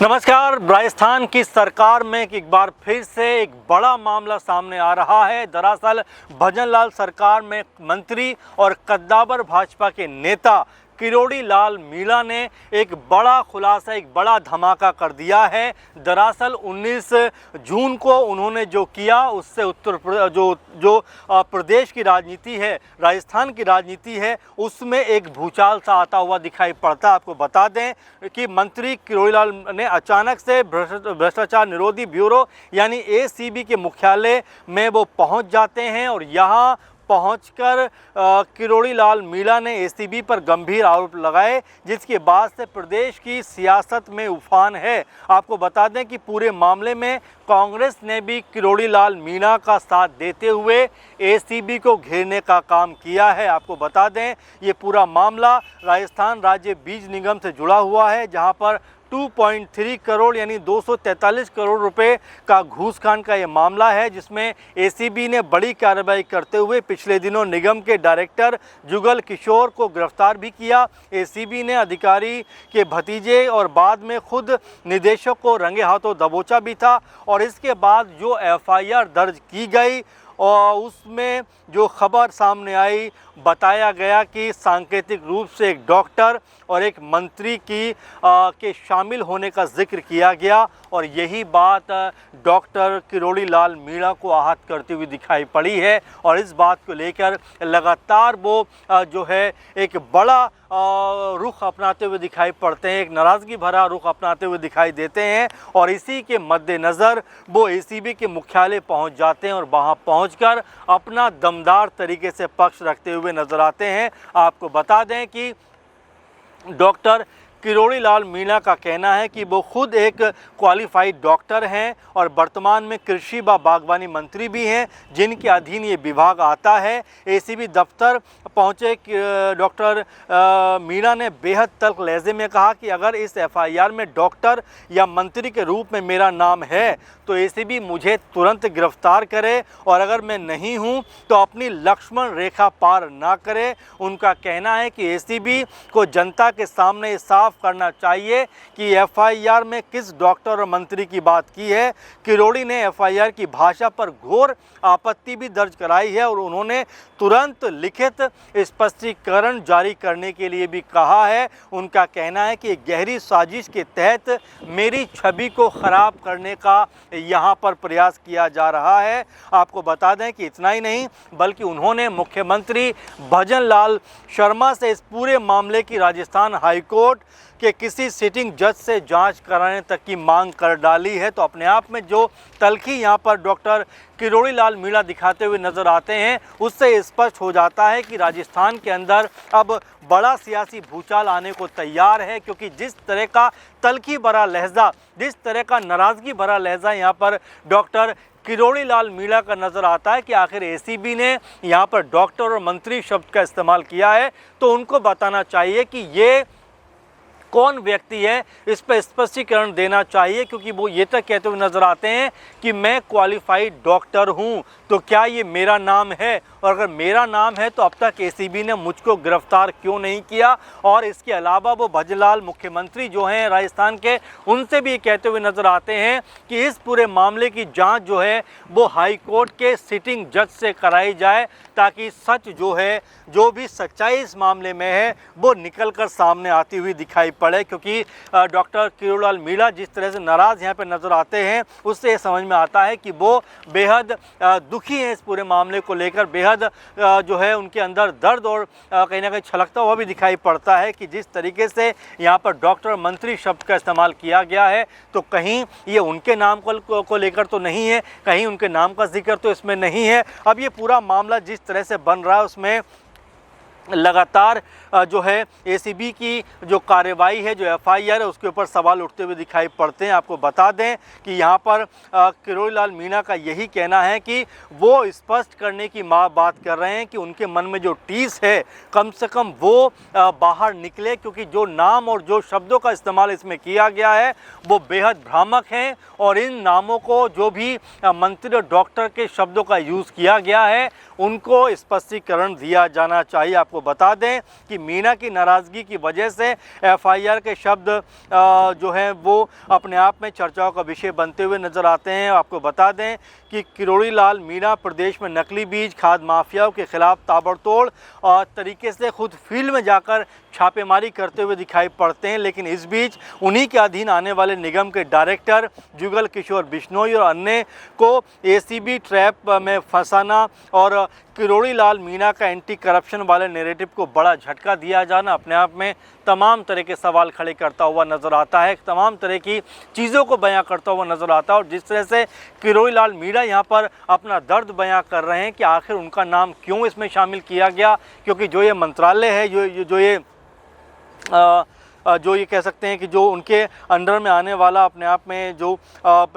नमस्कार। राजस्थान की सरकार में एक बार फिर से एक बड़ा मामला सामने आ रहा है। दरअसल भजनलाल सरकार में मंत्री और कद्दावर भाजपा के नेता किरोड़ी लाल मीणा ने एक बड़ा खुलासा, एक बड़ा धमाका कर दिया है। दरअसल 19 जून को उन्होंने जो किया उससे प्रदेश की राजनीति है, राजस्थान की राजनीति है, उसमें एक भूचाल सा आता हुआ दिखाई पड़ता है। आपको बता दें कि मंत्री किरोड़ी लाल ने अचानक से भ्रष्टाचार निरोधी ब्यूरो यानी ACB के मुख्यालय में वो पहुंच जाते हैं और यहाँ पहुंचकर किरोड़ी लाल मीणा ने ACB पर गंभीर आरोप लगाए, जिसके बाद से प्रदेश की सियासत में उफान है। आपको बता दें कि पूरे मामले में कांग्रेस ने भी किरोड़ी लाल मीणा का साथ देते हुए ACB को घेरने का काम किया है। आपको बता दें ये पूरा मामला राजस्थान राज्य बीज निगम से जुड़ा हुआ है, जहां पर 2.3 करोड़ यानी 243 करोड़ रुपए का घूसखान का ये मामला है, जिसमें ACB ने बड़ी कार्रवाई करते हुए पिछले दिनों निगम के डायरेक्टर जुगल किशोर को गिरफ्तार भी किया। ACB ने अधिकारी के भतीजे और बाद में खुद निदेशक को रंगे हाथों दबोचा भी था और इसके बाद जो FIR दर्ज की गई और उसमें जो खबर सामने आई, बताया गया कि सांकेतिक रूप से एक डॉक्टर और एक मंत्री के शामिल होने का जिक्र किया गया और यही बात डॉक्टर किरोड़ी लाल मीणा को आहत करती हुई दिखाई पड़ी है। और इस बात को लेकर लगातार वो जो है एक बड़ा रुख अपनाते हुए दिखाई पड़ते हैं, एक नाराज़गी भरा रुख अपनाते हुए दिखाई देते हैं और इसी के मद्देनज़र वो ACB के मुख्यालय पहुंच जाते हैं और वहां पहुंचकर अपना दमदार तरीके से पक्ष रखते हुए नजर आते हैं। आपको बता दें कि डॉक्टर किरोड़ी लाल मीणा का कहना है कि वो खुद एक क्वालिफाइड डॉक्टर हैं और वर्तमान में कृषि व बागवानी मंत्री भी हैं, जिनके अधीन ये विभाग आता है। ACB दफ्तर पहुंचे डॉक्टर मीणा ने बेहद तल्ख लहजे में कहा कि अगर इस FIR में डॉक्टर या मंत्री के रूप में मेरा नाम है तो ACB मुझे तुरंत गिरफ्तार करे और अगर मैं नहीं हूं तो अपनी लक्ष्मण रेखा पार ना करे। उनका कहना है कि ACB को जनता के सामने साफ करना चाहिए कि FIR में किस डॉक्टर और मंत्री की बात की है। किरोड़ी ने FIR की भाषा पर घोर आपत्ति भी दर्ज कराई है और उन्होंने तुरंत लिखित स्पष्टीकरण जारी करने के लिए भी कहा है। उनका कहना है कि गहरी साजिश के तहत मेरी छवि को खराब करने का यहाँ पर प्रयास किया जा रहा है। आपको बता दें कि इतना ही नहीं बल्कि उन्होंने मुख्यमंत्री भजनलाल शर्मा से इस पूरे मामले की राजस्थान हाईकोर्ट के किसी सिटिंग जज से जांच कराने तक की मांग कर डाली है। तो अपने आप में जो तल्खी यहाँ पर डॉक्टर किरोड़ी लाल मीणा दिखाते हुए नजर आते हैं, उससे स्पष्ट हो जाता है कि राजस्थान के अंदर अब बड़ा सियासी भूचाल आने को तैयार है, क्योंकि जिस तरह का तल्खी भरा लहजा, जिस तरह का नाराज़गी भरा लहजा यहाँ पर डॉक्टर किरोड़ी लाल मीणा का नज़र आता है कि आखिर ACB ने यहाँ पर डॉक्टर और मंत्री शब्द का इस्तेमाल किया है, तो उनको बताना चाहिए कि ये कौन व्यक्ति है, इस पर स्पष्टीकरण देना चाहिए, क्योंकि वो ये तक कहते हुए नजर आते हैं कि मैं क्वालिफाइड डॉक्टर हूं, तो क्या ये मेरा नाम है और अगर मेरा नाम है तो अब तक ACB ने मुझको गिरफ्तार क्यों नहीं किया। और इसके अलावा वो भजनलाल मुख्यमंत्री जो हैं राजस्थान के, उनसे भी कहते हुए नजर आते हैं कि इस पूरे मामले की जाँच जो है वो हाई कोर्ट के सिटिंग जज से कराई जाए, ताकि सच जो है, जो भी सच्चाई इस मामले में है वो निकल कर सामने आती हुई दिखाई पड़े। क्योंकि डॉक्टर किरोड़ी लाल मीणा जिस तरह से नाराज़ यहाँ पर नज़र आते हैं, उससे समझ में आता है कि वो बेहद दुखी हैं इस पूरे मामले को लेकर। बेहद जो है उनके अंदर दर्द और कहीं ना कहीं छलकता हुआ भी दिखाई पड़ता है कि जिस तरीके से यहाँ पर डॉक्टर मंत्री शब्द का इस्तेमाल किया गया है, तो कहीं ये उनके नाम को लेकर तो नहीं है, कहीं उनके नाम का जिक्र तो इसमें नहीं है। अब ये पूरा मामला जिस तरह से बन रहा है उसमें लगातार जो है ACB की जो कार्रवाई है, जो FIR है, उसके ऊपर सवाल उठते हुए दिखाई पड़ते हैं। आपको बता दें कि यहाँ पर किरोड़ी लाल मीणा का यही कहना है कि वो स्पष्ट करने की बात कर रहे हैं कि उनके मन में जो टीस है कम से कम वो बाहर निकले, क्योंकि जो नाम और जो शब्दों का इस्तेमाल इसमें किया गया है वो बेहद भ्रामक हैं और इन नामों को जो भी मंत्री और डॉक्टर के शब्दों का यूज़ किया गया है उनको स्पष्टीकरण दिया जाना चाहिए। आपको आपको बता दें कि मीना की नाराज़गी की वजह से एफआईआर के शब्द जो हैं वो अपने आप में चर्चाओं का विषय बनते हुए नज़र आते हैं। आपको बता दें कि किरोड़ी लाल मीणा प्रदेश में नकली बीज खाद माफियाओं के खिलाफ ताबड़तोड़ तरीके से खुद फील्ड में जाकर छापेमारी करते हुए दिखाई पड़ते हैं, लेकिन इस बीच उन्हीं के अधीन आने वाले निगम के डायरेक्टर जुगल किशोर बिश्नोई और अन्य को एसीबी ट्रैप में फंसाना और किरोड़ी लाल मीणा का एंटी करप्शन वाले नैरेटिव को बड़ा झटका दिया जाना अपने आप में तमाम तरह के सवाल खड़े करता हुआ नज़र आता है, तमाम तरह की चीज़ों को बयां करता हुआ नज़र आता है। और जिस तरह से किरोड़ी लाल मीणा यहाँ पर अपना दर्द बयां कर रहे हैं कि आखिर उनका नाम क्यों इसमें शामिल किया गया, क्योंकि जो ये मंत्रालय है, जो ये कह सकते हैं कि जो उनके अंडर में आने वाला अपने आप में जो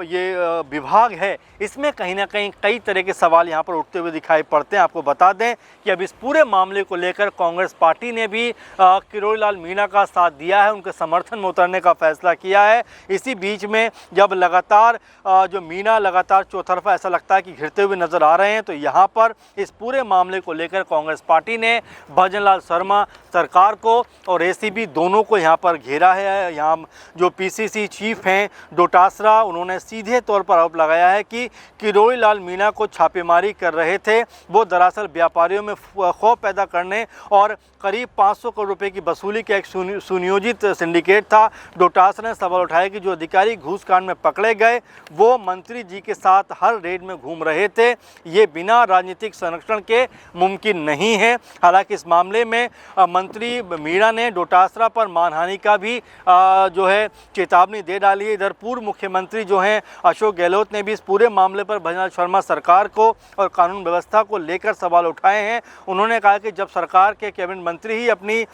ये विभाग है, इसमें कहीं ना कहीं कई तरह के सवाल यहाँ पर उठते हुए दिखाई पड़ते हैं। आपको बता दें कि अब इस पूरे मामले को लेकर कांग्रेस पार्टी ने भी किरोड़ी लाल मीणा का साथ दिया है, उनके समर्थन में उतरने का फैसला किया है। इसी बीच में जब लगातार जो मीणा लगातार चौतरफा ऐसा लगता है कि घिरते हुए नज़र आ रहे हैं, तो यहाँ पर इस पूरे मामले को लेकर कांग्रेस पार्टी ने भजनलाल शर्मा सरकार को और एसीबी दोनों को यहाँ पर घेरा है। यहाँ जो पीसीसी चीफ हैं डोटासरा, उन्होंने सीधे तौर पर आरोप लगाया है कि किरोड़ी लाल मीणा को छापेमारी कर रहे थे वो दरअसल व्यापारियों में खौफ पैदा करने और करीब 500 करोड़ रुपए की वसूली का एक सुनियोजित सिंडिकेट था। डोटासरा ने सवाल उठाया कि जो अधिकारी घूस कांड में पकड़े गए वो मंत्री जी के साथ हर रेड में घूम रहे थे, ये बिना राजनीतिक संरक्षण के मुमकिन नहीं है। हालांकि इस मामले में मंत्री मीणा ने डोटासरा पर मानहानि का भी जो है चेतावनी दे डाली है। इधर पूर्व मुख्यमंत्री जो हैं अशोक गहलोत ने भी इस पूरे मामले पर भजनलाल शर्मा सरकार को और कानून व्यवस्था को लेकर सवाल उठाए हैं। उन्होंने कहा कि जब सरकार के कैबिनेट मंत्री ही अपनी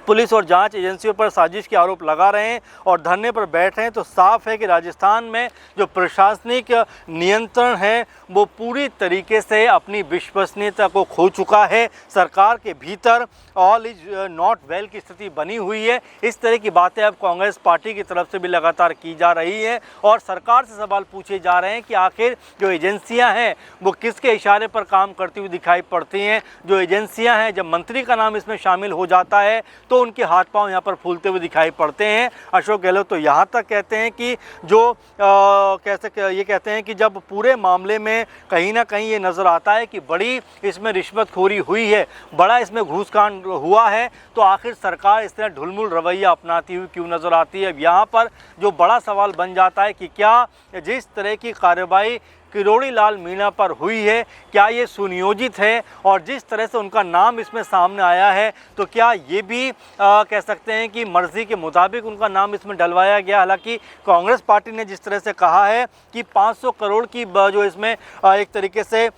पुलिस और जांच एजेंसियों पर साजिश के आरोप लगा रहे हैं और धरने पर बैठ रहे हैं, तो साफ है कि राजस्थान में जो प्रशासनिक नियंत्रण है वो पूरी तरीके से अपनी विश्वसनीयता को खो चुका है। सरकार के भीतर ऑल इज नॉट वेल की स्थिति बनी हुई है। इस तरह की बातें अब कांग्रेस पार्टी की तरफ से भी लगातार की जा रही है और सरकार से सवाल पूछे जा रहे हैं कि आखिर जो एजेंसियां हैं वो किसके इशारे पर काम करती हुई दिखाई पड़ती हैं। जो एजेंसियां हैं, जब मंत्री का नाम इसमें शामिल हो जाता है तो उनके हाथ पांव यहाँ पर फूलते हुए दिखाई पड़ते हैं। अशोक गहलोत तो यहाँ तक कहते हैं कि जो ये कहते हैं कि जब पूरे मामले में कहीं ना कहीं ये नज़र आता है कि बड़ी इसमें रिश्वतखोरी हुई है, बड़ा इसमें घूसकांड हुआ है, तो आखिर सरकार इस तरह ढुलमुल रवैया अपनाती हुई क्यों नज़र आती है। अब यहाँ पर जो बड़ा सवाल बन जाता है कि क्या जिस तरह की कार्रवाई किरोड़ी लाल मीणा पर हुई है, क्या ये सुनियोजित है, और जिस तरह से उनका नाम इसमें सामने आया है तो क्या ये भी कह सकते हैं कि मर्जी के मुताबिक उनका नाम इसमें डलवाया गया। हालांकि कांग्रेस पार्टी ने जिस तरह से कहा है कि 500 करोड़ की जो इसमें एक तरीके से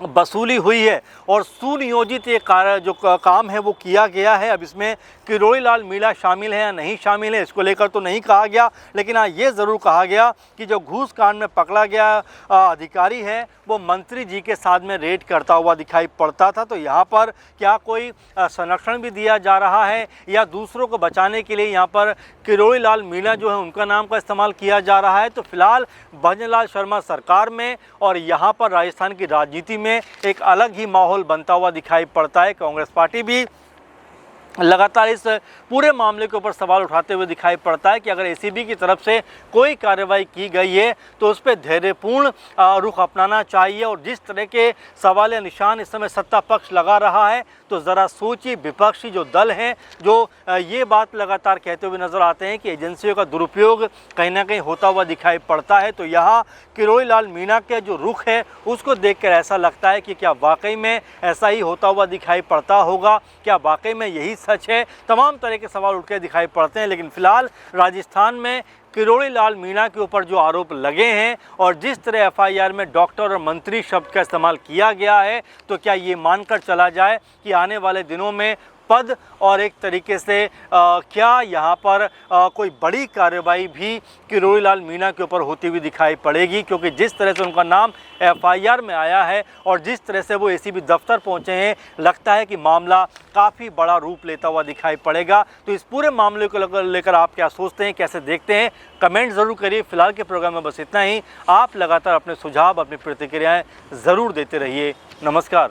वसूली हुई है और सुनियोजित ये जो काम है वो किया गया है। अब इसमें किरोड़ी लाल मीणा शामिल है या नहीं शामिल है, इसको लेकर तो नहीं कहा गया, लेकिन हाँ ये ज़रूर कहा गया कि जो घूस कांड में पकड़ा गया अधिकारी है वो मंत्री जी के साथ में रेड करता हुआ दिखाई पड़ता था। तो यहाँ पर क्या कोई संरक्षण भी दिया जा रहा है या दूसरों को बचाने के लिए यहाँ पर किरोड़ी लाल मीणा जो है उनका नाम का इस्तेमाल किया जा रहा है। तो फिलहाल भजनलाल शर्मा सरकार में और यहाँ पर राजस्थान की राजनीति में एक अलग ही माहौल बनता हुआ दिखाई पड़ता है। कांग्रेस पार्टी भी लगातार इस पूरे मामले के ऊपर सवाल उठाते हुए दिखाई पड़ता है कि अगर एसीबी की तरफ से कोई कार्रवाई की गई है तो उस पर धैर्यपूर्ण रुख अपनाना चाहिए। और जिस तरह के सवाल या निशान इस समय सत्ता पक्ष लगा रहा है, तो ज़रा सोचिए विपक्षी जो दल हैं जो ये बात लगातार कहते हुए नज़र आते हैं कि एजेंसियों का दुरुपयोग कहीं ना कहीं होता हुआ दिखाई पड़ता है। तो यहाँ किरोड़ी लाल मीणा के जो रुख है उसको देखकर ऐसा लगता है कि क्या वाकई में ऐसा ही होता हुआ दिखाई पड़ता होगा, क्या वाकई में यही सच है। तमाम तरह के सवाल उठ के दिखाई पड़ते हैं। लेकिन फिलहाल राजस्थान में किरोड़ी लाल मीणा के ऊपर जो आरोप लगे हैं और जिस तरह एफआईआर में डॉक्टर और मंत्री शब्द का इस्तेमाल किया गया है, तो क्या ये मानकर चला जाए कि आने वाले दिनों में पद और एक तरीके से क्या यहाँ पर कोई बड़ी कार्रवाई भी किरोड़ी लाल मीणा के ऊपर होती हुई दिखाई पड़ेगी। क्योंकि जिस तरह से उनका नाम एफआईआर में आया है और जिस तरह से वो एसीबी दफ्तर पहुँचे हैं, लगता है कि मामला काफ़ी बड़ा रूप लेता हुआ दिखाई पड़ेगा। तो इस पूरे मामले को लेकर आप क्या सोचते हैं, कैसे देखते हैं, कमेंट ज़रूर करिए। फिलहाल के प्रोग्राम में बस इतना ही। आप लगातार अपने सुझाव, अपनी प्रतिक्रियाएँ ज़रूर देते रहिए। नमस्कार।